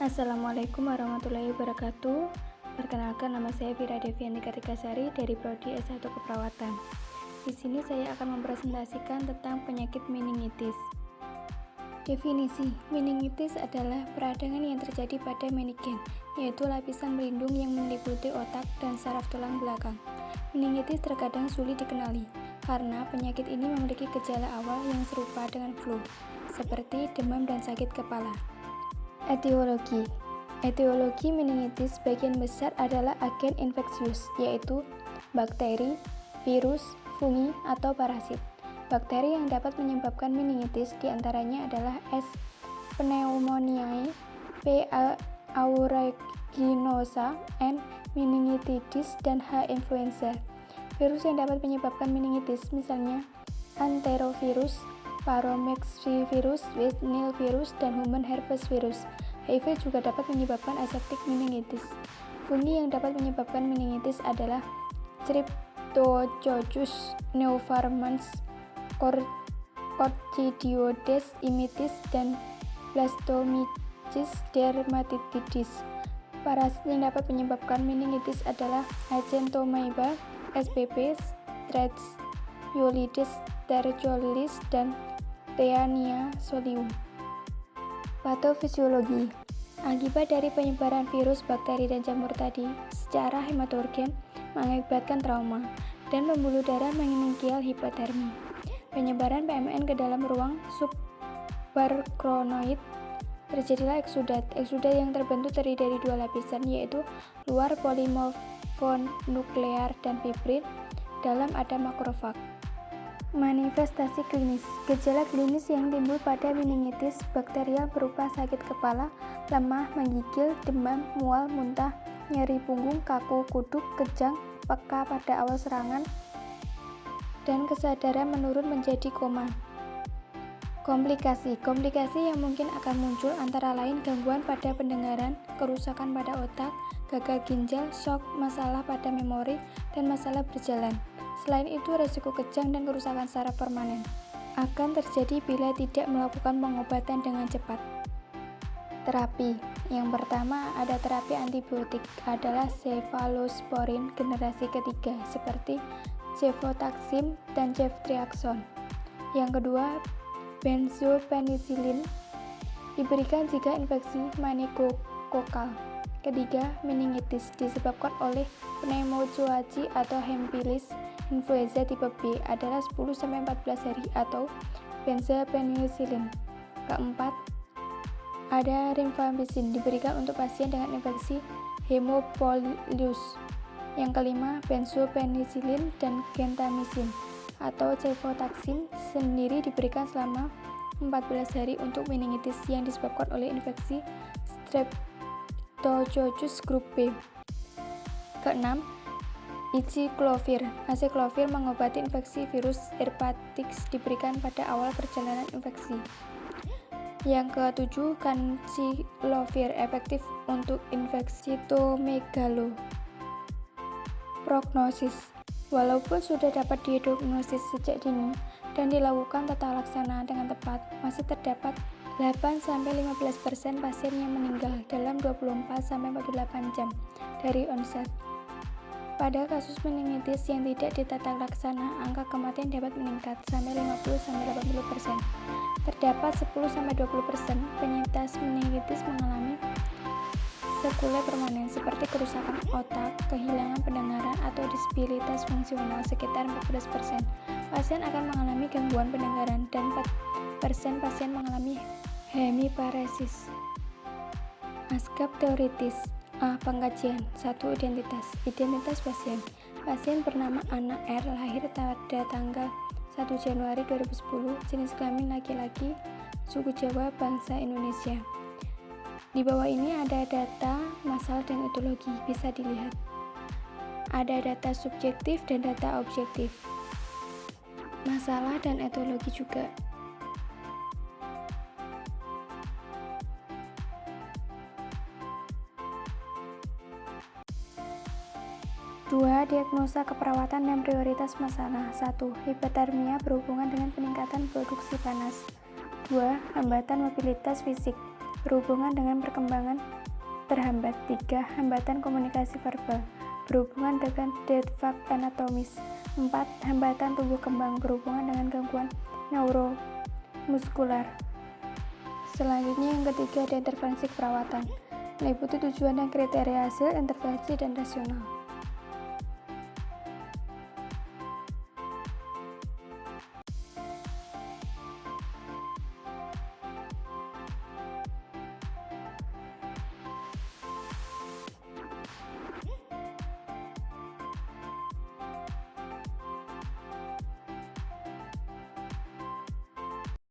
Assalamualaikum warahmatullahi wabarakatuh. Perkenalkan, nama saya Vira Devianti Kartikasari dari Prodi S1 Keperawatan. Di sini saya akan mempresentasikan tentang penyakit meningitis. Definisi, meningitis adalah peradangan yang terjadi pada meningen, yaitu lapisan pelindung yang meliputi otak dan saraf tulang belakang. Meningitis terkadang sulit dikenali, karena penyakit ini memiliki gejala awal yang serupa dengan flu, seperti demam dan sakit kepala. Etiologi meningitis sebagian besar adalah agen infeksius, yaitu bakteri, virus, fungi, atau parasit. Bakteri yang dapat menyebabkan meningitis diantaranya adalah S. pneumoniae, P. aeruginosa, N. meningitidis, dan H. influenza. Virus yang dapat menyebabkan meningitis misalnya enterovirus, paroxyvirus, West Nile virus, dan human herpes virus. HIV juga dapat menyebabkan aseptic meningitis. Fungi yang dapat menyebabkan meningitis adalah Streptococcus neoformans, Coccidioides immitis, dan Blastomyces dermatitidis. Parasit yang dapat menyebabkan meningitis adalah Acanthamoeba spp, Strepsionides teriolis, dan Taenia solium. Patofisiologi. Akibat dari penyebaran virus, bakteri, dan jamur tadi secara hematogen mengakibatkan trauma dan pembuluh darah meninggal hipotermi. Penyebaran PMN ke dalam ruang subarachnoid. Terjadilah eksudat. Eksudat yang terbentuk terdiri dari dua lapisan, yaitu luar polimorfonuklear dan fibrin, dalam ada makrofag. Manifestasi klinis. Gejala klinis yang timbul pada meningitis bakterial berupa sakit kepala, lemah, menggigil, demam, mual, muntah, nyeri punggung, kaku, kuduk, kejang, peka pada awal serangan, dan kesadaran menurun menjadi koma. Komplikasi yang mungkin akan muncul antara lain gangguan pada pendengaran, kerusakan pada otak, gagal ginjal, shock, masalah pada memori, dan masalah berjalan. Selain itu, resiko kejang dan kerusakan saraf permanen akan terjadi bila tidak melakukan pengobatan dengan cepat. Terapi. Yang pertama, ada terapi antibiotik adalah cefalosporin generasi ketiga seperti cefotaxime dan ceftriaxone. Yang kedua, benzopenicillin diberikan jika infeksi meningokokal. Ketiga, meningitis disebabkan oleh pneumococi atau Haemophilus influenza tipe B adalah 10-14 hari atau benzopenicillin. Keempat, ada rifampicin diberikan untuk pasien dengan infeksi hemophilus. Yang kelima, benzopenicillin dan gentamicin atau cefotaxime sendiri diberikan selama 14 hari untuk meningitis yang disebabkan oleh infeksi Streptococcus grup B. Keenam, aciclovir. Aciclovir mengobati infeksi virus hepatitis diberikan pada awal perjalanan infeksi. Yang ketujuh, canciclovir efektif untuk infeksi cytomegalo. Prognosis. Walaupun sudah dapat didiagnosis sejak dini dan dilakukan tata laksana dengan tepat, masih terdapat 8-15% pasien yang meninggal dalam 24-48 jam dari onset. Pada kasus meningitis yang tidak ditata laksana, angka kematian dapat meningkat sampai 50-80%. Terdapat 10-20% penyintas meningitis mengalami sekuler permanen seperti kerusakan otak, kehilangan pendengaran, atau disabilitas fungsional. Sekitar 14% pasien akan mengalami gangguan pendengaran dan 4% pasien mengalami hemiparesis. Asgab teoritis. A. Pengkajian. 1. Identitas pasien. Pasien bernama Ana R. lahir pada tanggal 1 Januari 2010, jenis kelamin laki-laki, suku Jawa, bangsa Indonesia. Di bawah ini ada data masalah dan etiologi, bisa dilihat. Ada data subjektif dan data objektif. Masalah dan etiologi juga. Dua, diagnosa keperawatan dan prioritas masalah. 1. Hipotermia berhubungan dengan peningkatan produksi panas. 2. Hambatan mobilitas fisik. berhubungan dengan perkembangan terhambat. 3. Hambatan komunikasi verbal, berhubungan dengan defect anatomis. 4. Hambatan tumbuh kembang, berhubungan dengan gangguan neuromuskular. Selanjutnya yang ketiga ada intervensi keperawatan, meliputi tujuan dan kriteria hasil intervensi dan rasional.